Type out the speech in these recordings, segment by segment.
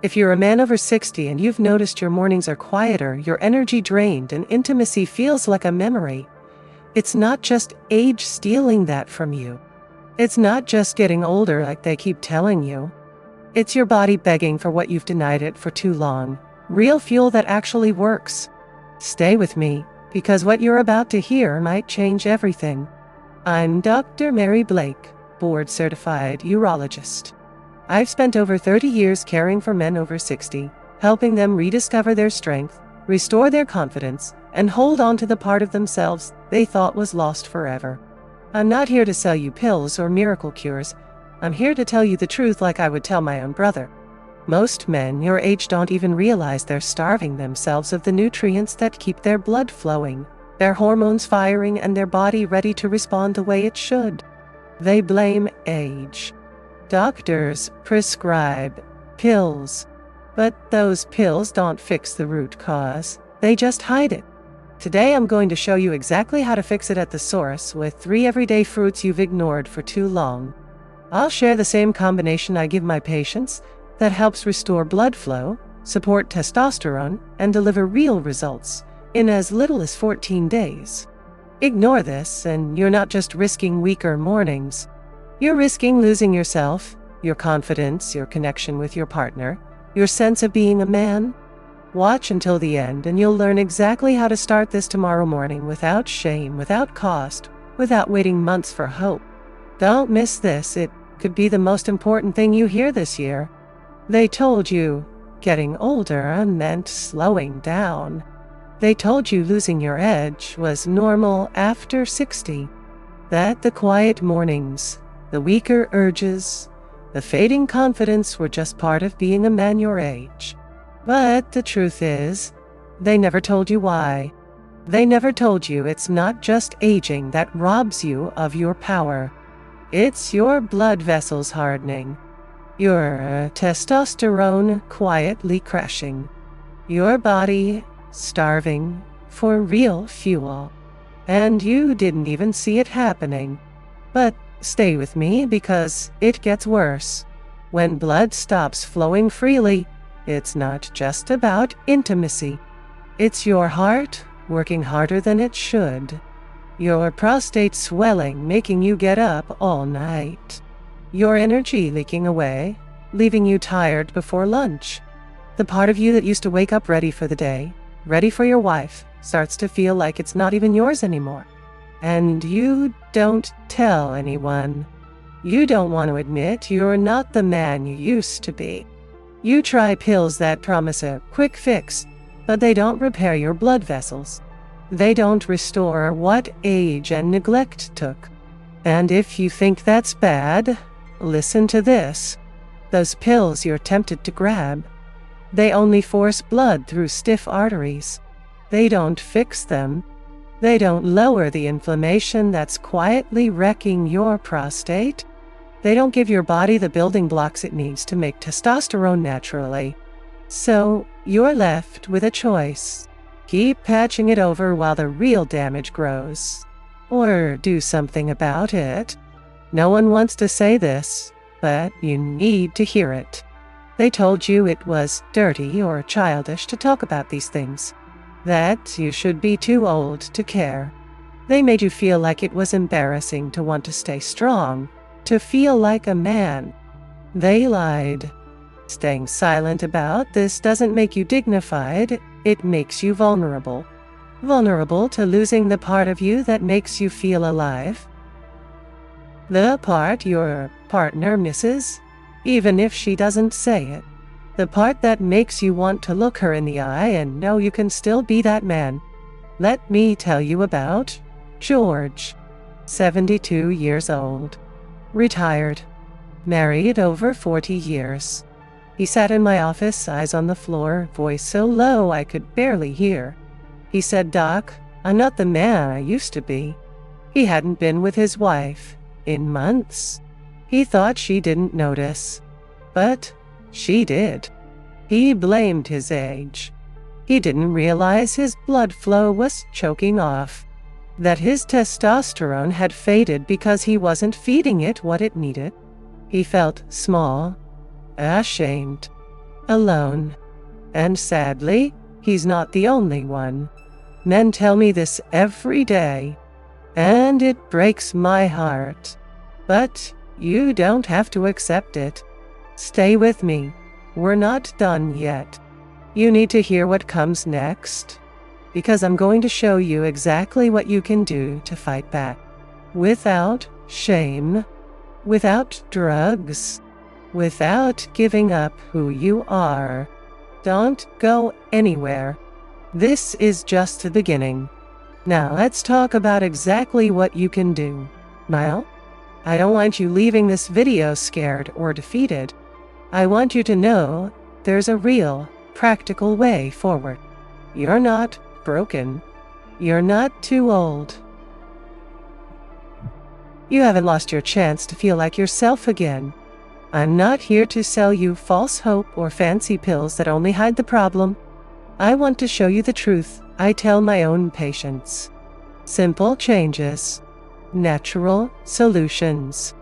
If you're a man over 60 and you've noticed your mornings are quieter, your energy drained, and intimacy feels like a memory, it's not just age stealing that from you. It's not just getting older like they keep telling you. It's your body begging for what you've denied it for too long. Real fuel that actually works. Stay with me, because what you're about to hear might change everything. I'm Dr. Mary Blake, board-certified urologist. I've spent over 30 years caring for men over 60, helping them rediscover their strength, restore their confidence, and hold on to the part of themselves they thought was lost forever. I'm not here to sell you pills or miracle cures. I'm here to tell you the truth like I would tell my own brother. Most men your age don't even realize they're starving themselves of the nutrients that keep their blood flowing, their hormones firing, and their body ready to respond the way it should. They blame age. Doctors prescribe pills, but those pills don't fix the root cause. They just hide it. Today I'm going to show you exactly how to fix it at the source with 3 everyday fruits you've ignored for too long. I'll share the same combination I give my patients that helps restore blood flow, support testosterone, and deliver real results in as little as 14 days. Ignore this, and you're not just risking weaker mornings. You're risking losing yourself, your confidence, your connection with your partner, your sense of being a man. Watch until the end, and you'll learn exactly how to start this tomorrow morning without shame, without cost, without waiting months for hope. Don't miss this. It could be the most important thing you hear this year. They told you getting older meant slowing down. They told you losing your edge was normal after 60. That the quiet mornings, the weaker urges, the fading confidence were just part of being a man your age. But the truth is, they never told you why. They never told you it's not just aging that robs you of your power. It's your blood vessels hardening, your testosterone quietly crashing, your body starving for real fuel. And you didn't even see it happening. But stay with me, because it gets worse. When blood stops flowing freely, it's not just about intimacy. It's your heart working harder than it should. Your prostate swelling, making you get up all night. Your energy leaking away, leaving you tired before lunch. The part of you that used to wake up ready for the day, ready for your wife, starts to feel like it's not even yours anymore. And you don't tell anyone. You don't want to admit you're not the man you used to be. You try pills that promise a quick fix, but they don't repair your blood vessels. They don't restore what age and neglect took. And if you think that's bad, listen to this. Those pills you're tempted to grab, they only force blood through stiff arteries. They don't fix them. They don't lower the inflammation that's quietly wrecking your prostate. They don't give your body the building blocks it needs to make testosterone naturally. So you're left with a choice. Keep patching it over while the real damage grows. Or do something about it. No one wants to say this, but you need to hear it. They told you it was dirty or childish to talk about these things. That you should be too old to care. They made you feel like it was embarrassing to want to stay strong, to feel like a man. They lied. Staying silent about this doesn't make you dignified, it makes you vulnerable. Vulnerable to losing the part of you that makes you feel alive. The part your partner misses, even if she doesn't say it. The part that makes you want to look her in the eye and know you can still be that man. Let me tell you about George, 72 years old, retired, married over 40 years. He sat in my office, eyes on the floor, voice so low I could barely hear. He said, "Doc, I'm not the man I used to be." He hadn't been with his wife in months. He thought she didn't notice, but she did. He blamed his age. He didn't realize his blood flow was choking off, that his testosterone had faded because he wasn't feeding it what it needed. He felt small, ashamed, alone. And sadly, he's not the only one. Men tell me this every day, and it breaks my heart. But you don't have to accept it. Stay with me. We're not done yet. You need to hear what comes next, because I'm going to show you exactly what you can do to fight back. Without shame, without drugs, without giving up who you are. Don't go anywhere. This is just the beginning. Now let's talk about exactly what you can do. Now, I don't want you leaving this video scared or defeated. I want you to know there's a real, practical way forward. You're not broken. You're not too old. You haven't lost your chance to feel like yourself again. I'm not here to sell you false hope or fancy pills that only hide the problem. I want to show you the truth I tell my own patients. Simple changes, natural solutions,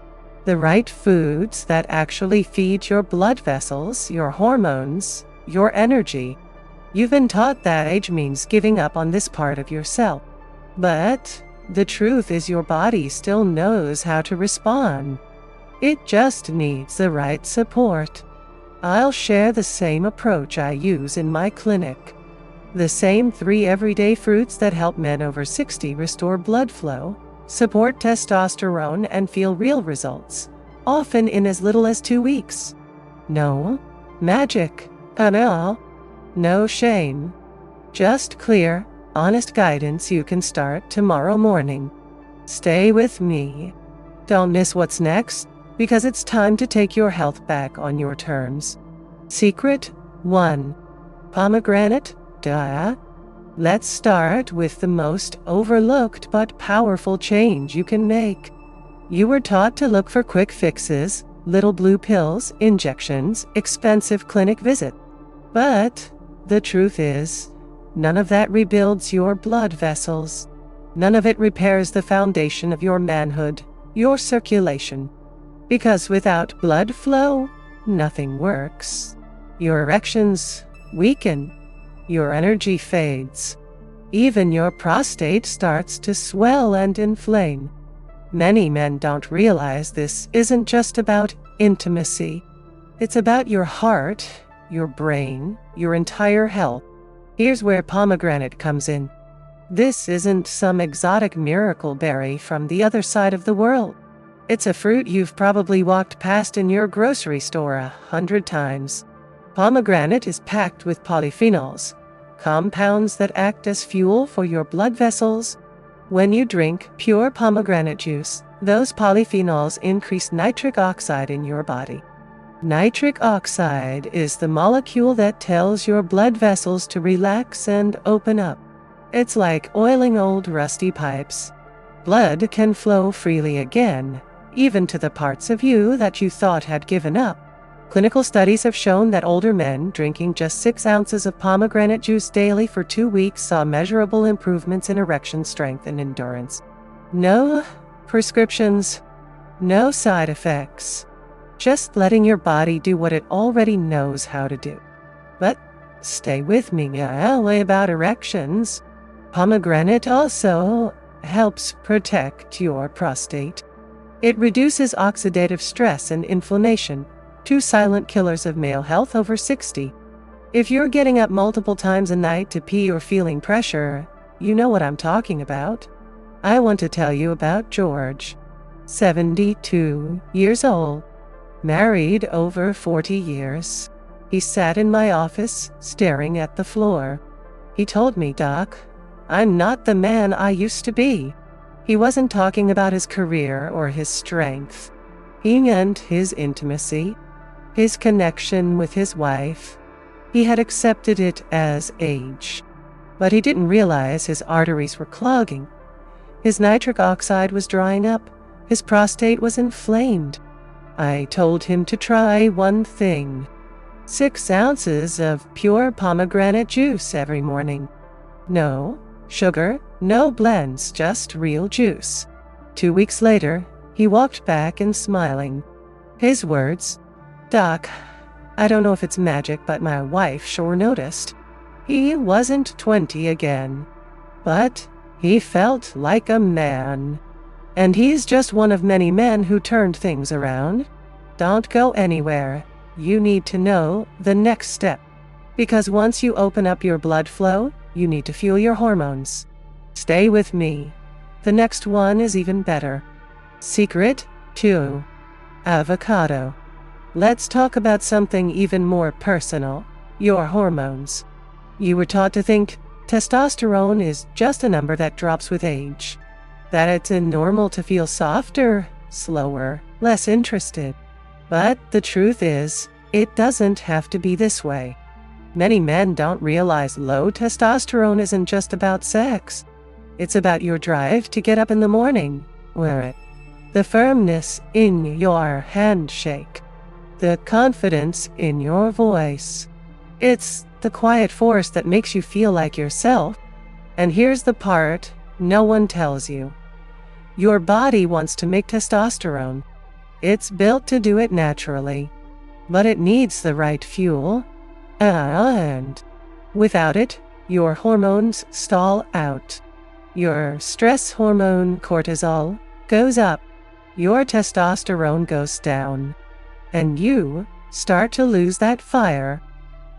the right foods that actually feed your blood vessels, your hormones, your energy. You've been taught that age means giving up on this part of yourself. But the truth is your body still knows how to respond. It just needs the right support. I'll share the same approach I use in my clinic. The same 3 everyday fruits that help men over 60 restore blood flow, support testosterone, and feel real results, often in as little as 2 weeks. No magic at all. No shame. Just clear, honest guidance you can start tomorrow morning. Stay with me. Don't miss what's next, because it's time to take your health back on your terms. Secret 1. Pomegranate. Duh. Let's start with the most overlooked but powerful change you can make. You were taught to look for quick fixes, little blue pills, injections, expensive clinic visit. But the truth is, none of that rebuilds your blood vessels. None of it repairs the foundation of your manhood, your circulation. Because without blood flow, nothing works. Your erections weaken. Your energy fades. Even your prostate starts to swell and inflame. Many men don't realize this isn't just about intimacy. It's about your heart, your brain, your entire health. Here's where pomegranate comes in. This isn't some exotic miracle berry from the other side of the world. It's a fruit you've probably walked past in your grocery store 100 times. Pomegranate is packed with polyphenols, compounds that act as fuel for your blood vessels. When you drink pure pomegranate juice, those polyphenols increase nitric oxide in your body. Nitric oxide is the molecule that tells your blood vessels to relax and open up. It's like oiling old rusty pipes. Blood can flow freely again, even to the parts of you that you thought had given up. Clinical studies have shown that older men drinking just 6 ounces of pomegranate juice daily for 2 weeks saw measurable improvements in erection strength and endurance. No prescriptions, no side effects. Just letting your body do what it already knows how to do. But stay with me now about erections. Pomegranate also helps protect your prostate. It reduces oxidative stress and inflammation, 2 silent killers of male health over 60. If you're getting up multiple times a night to pee or feeling pressure, you know what I'm talking about. I want to tell you about George, 72 years old, married over 40 years. He sat in my office, staring at the floor. He told me, "Doc, I'm not the man I used to be." He wasn't talking about his career or his strength. He meant his intimacy, his connection with his wife. He had accepted it as age. But he didn't realize his arteries were clogging. His nitric oxide was drying up. His prostate was inflamed. I told him to try one thing: 6 ounces of pure pomegranate juice every morning. No sugar, no blends, just real juice. 2 weeks later, he walked back and smiling. His words, "Doc, I don't know if it's magic, but my wife sure noticed. He wasn't 20 again, but he felt like a man. And he's just one of many men who turned things around. Don't go anywhere. You need to know the next step. Because once you open up your blood flow, you need to fuel your hormones. Stay with me. The next one is even better. Secret 2. Avocado. Let's talk about something even more personal. Your hormones. You were taught to think testosterone is just a number that drops with age. That it's normal to feel softer, slower, less interested. But the truth is, it doesn't have to be this way. Many men don't realize low testosterone isn't just about sex. It's about your drive to get up in the morning, the firmness in your handshake, the confidence in your voice. It's the quiet force that makes you feel like yourself. And here's the part no one tells you. Your body wants to make testosterone. It's built to do it naturally, but it needs the right fuel. And without it, your hormones stall out. Your stress hormone cortisol goes up, your testosterone goes down, and you start to lose that fire.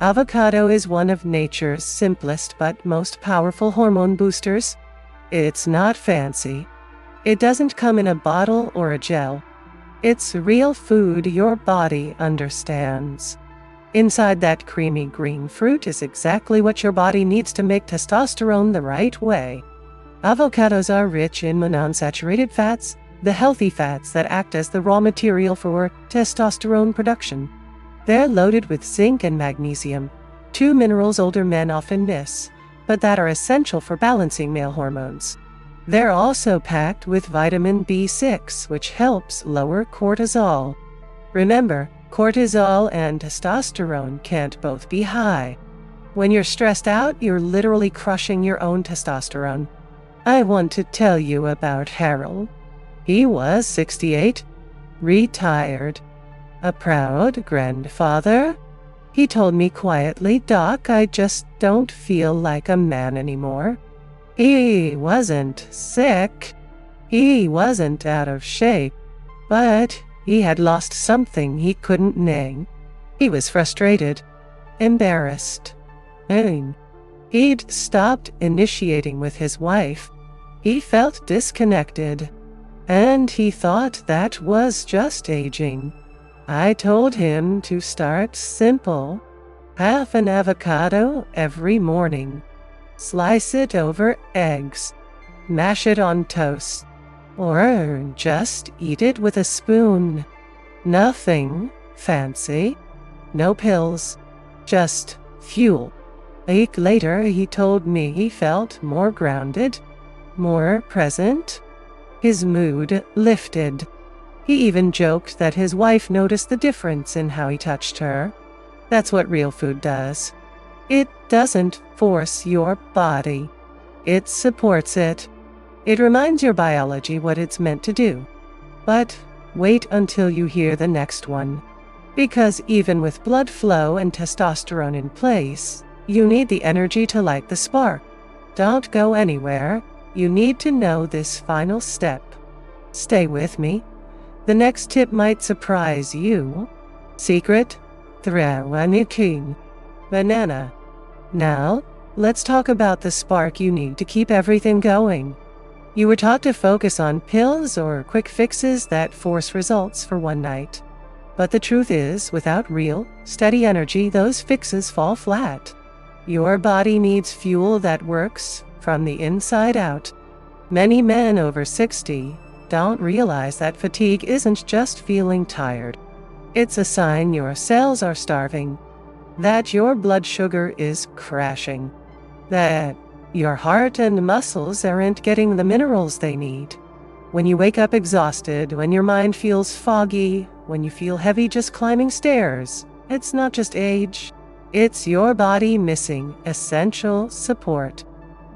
Avocado is one of nature's simplest but most powerful hormone boosters. It's not fancy. It doesn't come in a bottle or a gel. It's real food your body understands. Inside that creamy green fruit is exactly what your body needs to make testosterone the right way. Avocados are rich in monounsaturated fats, the healthy fats that act as the raw material for testosterone production. They're loaded with zinc and magnesium, 2 minerals older men often miss, but that are essential for balancing male hormones. They're also packed with vitamin B6, which helps lower cortisol. Remember, cortisol and testosterone can't both be high. When you're stressed out, you're literally crushing your own testosterone. I want to tell you about Harold. He was 68, retired, a proud grandfather. He told me quietly, "Doc, I just don't feel like a man anymore." He wasn't sick. He wasn't out of shape, but he had lost something he couldn't name. He was frustrated, embarrassed, and he'd stopped initiating with his wife. He felt disconnected, and he thought that was just aging. I told him to start simple. Half an avocado every morning. Slice it over eggs. Mash it on toast. Or just eat it with a spoon. Nothing fancy. No pills. Just fuel. A week later, he told me he felt more grounded, more present. His mood lifted. He even joked that his wife noticed the difference in how he touched her. That's what real food does. It doesn't force your body. It supports it. It reminds your biology what it's meant to do. But wait until you hear the next one. Because even with blood flow and testosterone in place, you need the energy to light the spark. Don't go anywhere. You need to know this final step. Stay with me. The next tip might surprise you. Secret 3. Banana. Now, let's talk about the spark you need to keep everything going. You were taught to focus on pills or quick fixes that force results for one night. But the truth is, without real, steady energy, those fixes fall flat. Your body needs fuel that works from the inside out. Many men over 60 don't realize that fatigue isn't just feeling tired. It's a sign your cells are starving, that your blood sugar is crashing, that your heart and muscles aren't getting the minerals they need. When you wake up exhausted, when your mind feels foggy, when you feel heavy just climbing stairs, it's not just age, it's your body missing essential support.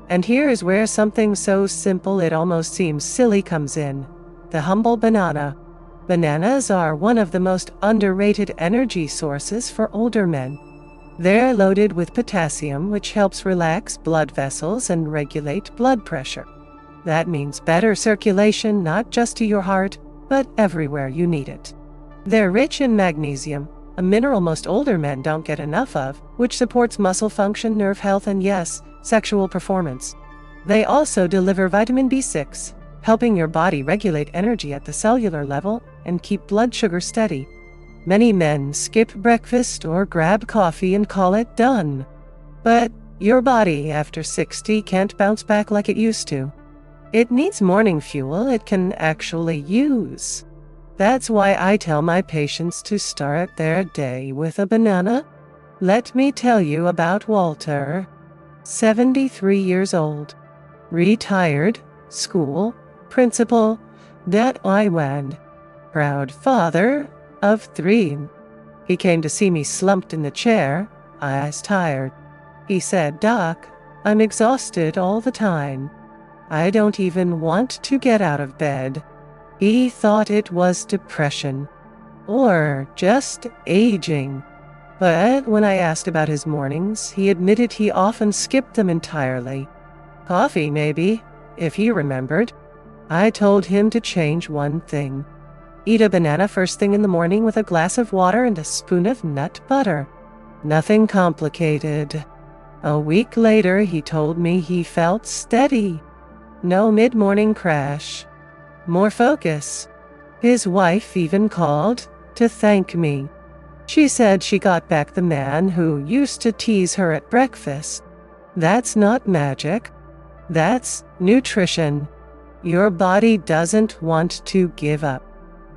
And here is where something so simple it almost seems silly comes in: the humble banana. Bananas are one of the most underrated energy sources for older men. They're loaded with potassium, which helps relax blood vessels and regulate blood pressure. That means better circulation not just to your heart, but everywhere you need it. They're rich in magnesium, a mineral most older men don't get enough of, which supports muscle function, nerve health, and yes, sexual performance. They also deliver vitamin B6, helping your body regulate energy at the cellular level and keep blood sugar steady. Many men skip breakfast or grab coffee and call it done. But your body after 60 can't bounce back like it used to. It needs morning fuel it can actually use. That's why I tell my patients to start their day with a banana. Let me tell you about Walter, 73 years old, retired, school, principal, that Iwan, proud father of 3. He came to see me slumped in the chair, eyes tired. He said, "Doc, I'm exhausted all the time. I don't even want to get out of bed." He thought it was depression, or just aging. But when I asked about his mornings, he admitted he often skipped them entirely. Coffee, maybe, if he remembered. I told him to change one thing. Eat a banana first thing in the morning with a glass of water and a spoon of nut butter. Nothing complicated. A week later, he told me he felt steady. No mid-morning crash. More focus. His wife even called to thank me. She said she got back the man who used to tease her at breakfast. That's not magic. That's nutrition. Your body doesn't want to give up.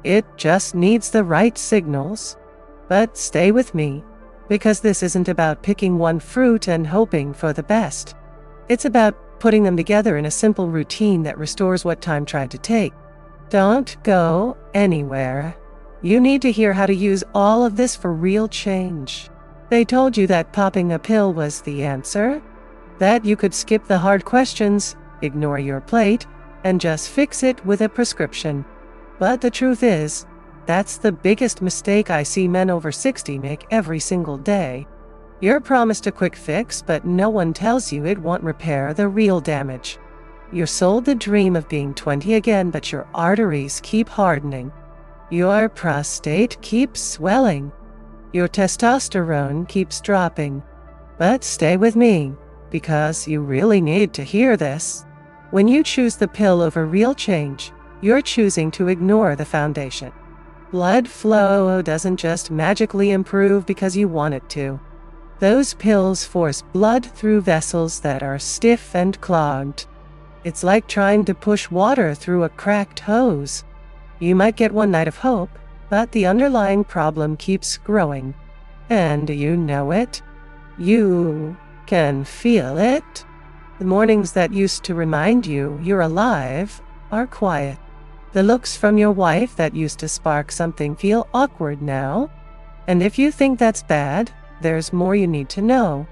It just needs the right signals. But stay with me, because this isn't about picking one fruit and hoping for the best. It's about putting them together in a simple routine that restores what time tried to take. Don't go anywhere. You need to hear how to use all of this for real change. They told you that popping a pill was the answer, that you could skip the hard questions, ignore your plate, and just fix it with a prescription. But the truth is, that's the biggest mistake I see men over 60 make every single day. You're promised a quick fix, but no one tells you it won't repair the real damage. You're sold the dream of being 20 again, but your arteries keep hardening. Your prostate keeps swelling. Your testosterone keeps dropping. But stay with me, because you really need to hear this. When you choose the pill over real change, you're choosing to ignore the foundation. Blood flow doesn't just magically improve because you want it to. Those pills force blood through vessels that are stiff and clogged. It's like trying to push water through a cracked hose. You might get one night of hope, but the underlying problem keeps growing. And you know it. You can feel it. The mornings that used to remind you you're alive are quiet. The looks from your wife that used to spark something feel awkward now. And if you think that's bad, there's more you need to know.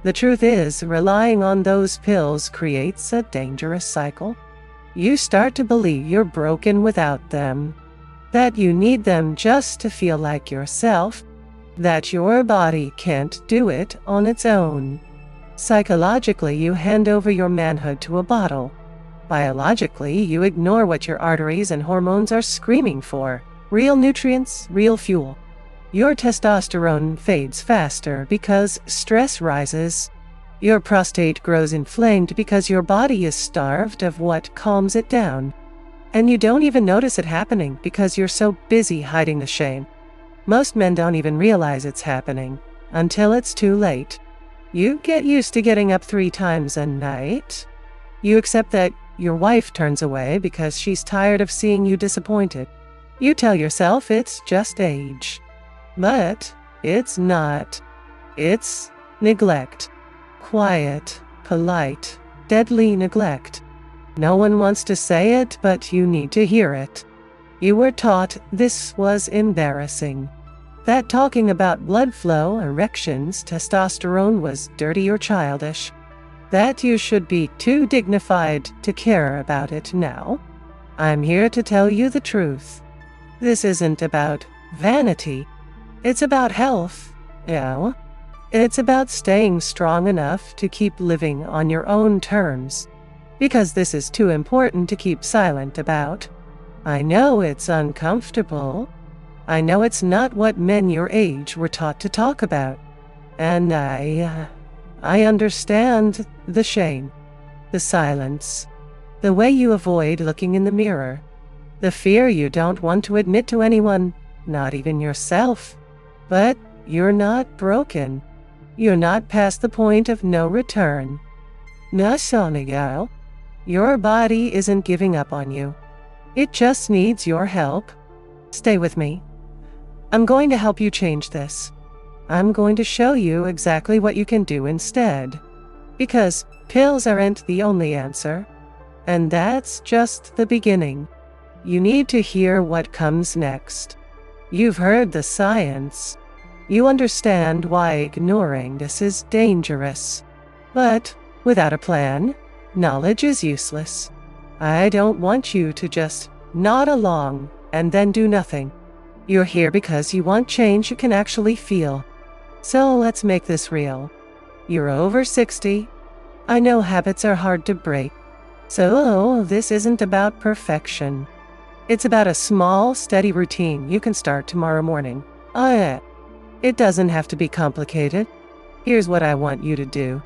The truth is, relying on those pills creates a dangerous cycle. You start to believe you're broken without them, that you need them just to feel like yourself, that your body can't do it on its own. Psychologically, you hand over your manhood to a bottle. Biologically, you ignore what your arteries and hormones are screaming for. Real nutrients, real fuel. Your testosterone fades faster because stress rises. Your prostate grows inflamed because your body is starved of what calms it down. And you don't even notice it happening because you're so busy hiding the shame. Most men don't even realize it's happening until it's too late. You get used to getting up 3 times a night. You accept that your wife turns away because she's tired of seeing you disappointed. You tell yourself it's just age. But it's not. It's neglect. Quiet, polite, deadly neglect. No one wants to say it, but you need to hear it. You were taught this was embarrassing. That talking about blood flow, erections, testosterone was dirty or childish. That you should be too dignified to care about it now. I'm here to tell you the truth. This isn't about vanity. It's about health, you know? It's about staying strong enough to keep living on your own terms. Because this is too important to keep silent about. I know it's uncomfortable. I know it's not what men your age were taught to talk about. And I understand the shame, the silence, the way you avoid looking in the mirror, the fear you don't want to admit to anyone, not even yourself. But you're not broken. You're not past the point of no return. No, Sonny, your body isn't giving up on you. It just needs your help. Stay with me. I'm going to help you change this. I'm going to show you exactly what you can do instead. Because pills aren't the only answer. And that's just the beginning. You need to hear what comes next. You've heard the science. You understand why ignoring this is dangerous. But without a plan, knowledge is useless. I don't want you to just nod along and then do nothing. You're here because you want change you can actually feel. So let's make this real. You're over 60. I know habits are hard to break. So this isn't about perfection. It's about a small, steady routine you can start tomorrow morning. It doesn't have to be complicated. Here's what I want you to do.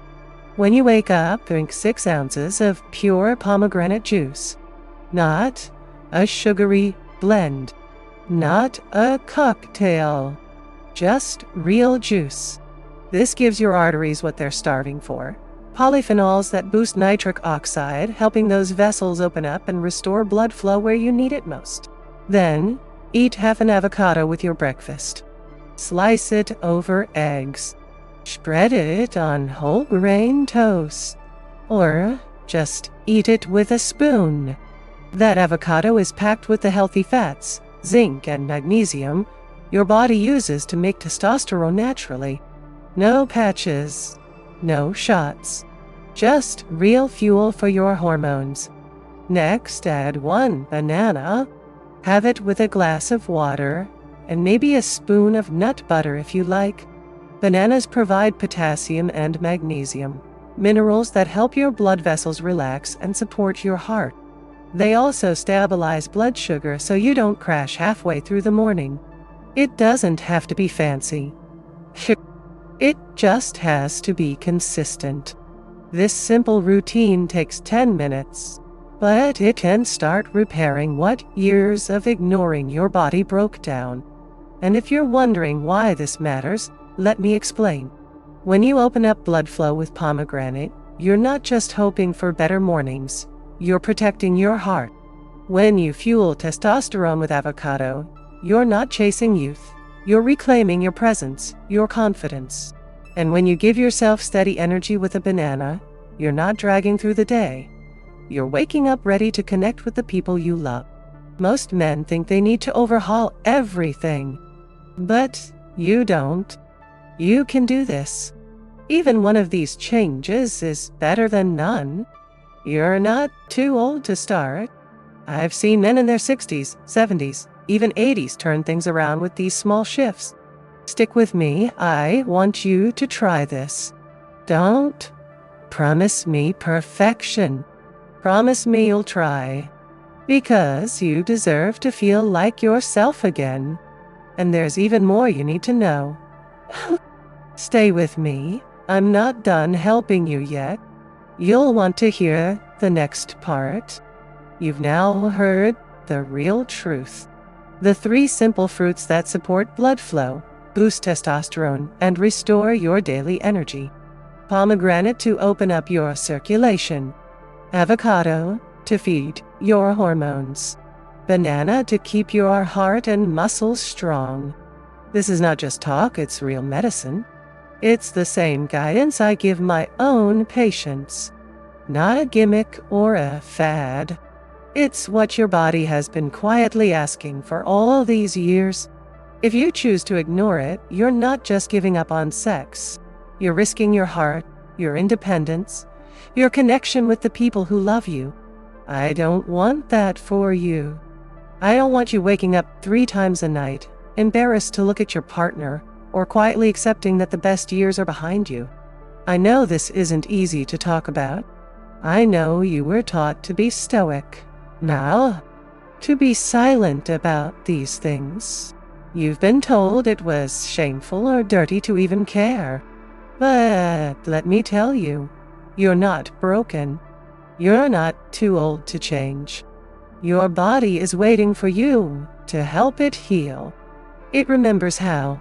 When you wake up, drink 6 ounces of pure pomegranate juice. Not a sugary blend. Not a cocktail. Just real juice. This gives your arteries what they're starving for. Polyphenols that boost nitric oxide, helping those vessels open up and restore blood flow where you need it most. Then, eat half an avocado with your breakfast. Slice it over eggs. Spread it on whole grain toast. Or just eat it with a spoon. That avocado is packed with the healthy fats, zinc and magnesium your body uses to make testosterone naturally. No patches, no shots. Just real fuel for your hormones. Next, add 1 banana. Have it with a glass of water and maybe a spoon of nut butter if you like. Bananas provide potassium and magnesium, minerals that help your blood vessels relax and support your heart. They also stabilize blood sugar so you don't crash halfway through the morning. It doesn't have to be fancy. It just has to be consistent. This simple routine takes 10 minutes, but it can start repairing what years of ignoring your body broke down. And if you're wondering why this matters, let me explain. When you open up blood flow with pomegranate, you're not just hoping for better mornings, you're protecting your heart. When you fuel testosterone with avocado, you're not chasing youth, you're reclaiming your presence, your confidence. And when you give yourself steady energy with a banana, you're not dragging through the day. You're waking up ready to connect with the people you love. Most men think they need to overhaul everything. But you don't. You can do this. Even one of these changes is better than none. You're not too old to start. I've seen men in their 60s, 70s, even 80s turn things around with these small shifts. Stick with me. I want you to try this. Don't promise me perfection. Promise me you'll try. Because you deserve to feel like yourself again. And there's even more you need to know. Stay with me. I'm not done helping you yet. You'll want to hear the next part. You've now heard the real truth. The 3 simple fruits that support blood flow, boost testosterone, and restore your daily energy. Pomegranate to open up your circulation. Avocado to feed your hormones. Banana to keep your heart and muscles strong. This is not just talk, it's real medicine. It's the same guidance I give my own patients. Not a gimmick or a fad. It's what your body has been quietly asking for all these years. If you choose to ignore it, you're not just giving up on sex. You're risking your heart, your independence, your connection with the people who love you. I don't want that for you. I don't want you waking up 3 times a night, embarrassed to look at your partner, or quietly accepting that the best years are behind you. I know this isn't easy to talk about. I know you were taught to be stoic. Now, to be silent about these things. You've been told it was shameful or dirty to even care. But let me tell you, you're not broken. You're not too old to change. Your body is waiting for you to help it heal. It remembers how.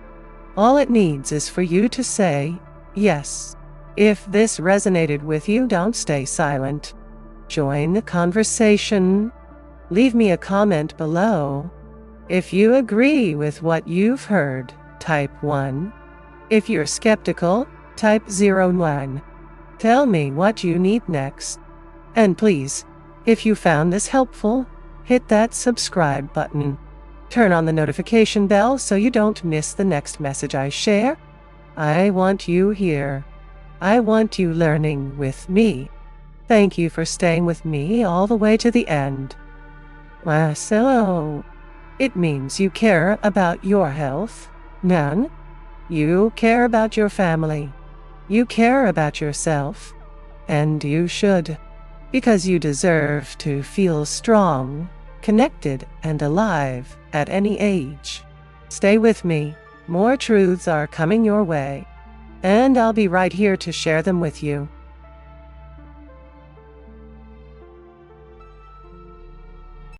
All it needs is for you to say, yes. If this resonated with you, don't stay silent. Join the conversation. Leave me a comment below. If you agree with what you've heard, type 1. If you're skeptical, type 01. Tell me what you need next. And please, if you found this helpful, hit that subscribe button. Turn on the notification bell so you don't miss the next message I share. I want you here. I want you learning with me. Thank you for staying with me all the way to the end. So, it means you care about your health. None. You care about your family. You care about yourself. And you should. Because you deserve to feel strong, connected, and alive at any age. Stay with me. More truths are coming your way. And I'll be right here to share them with you.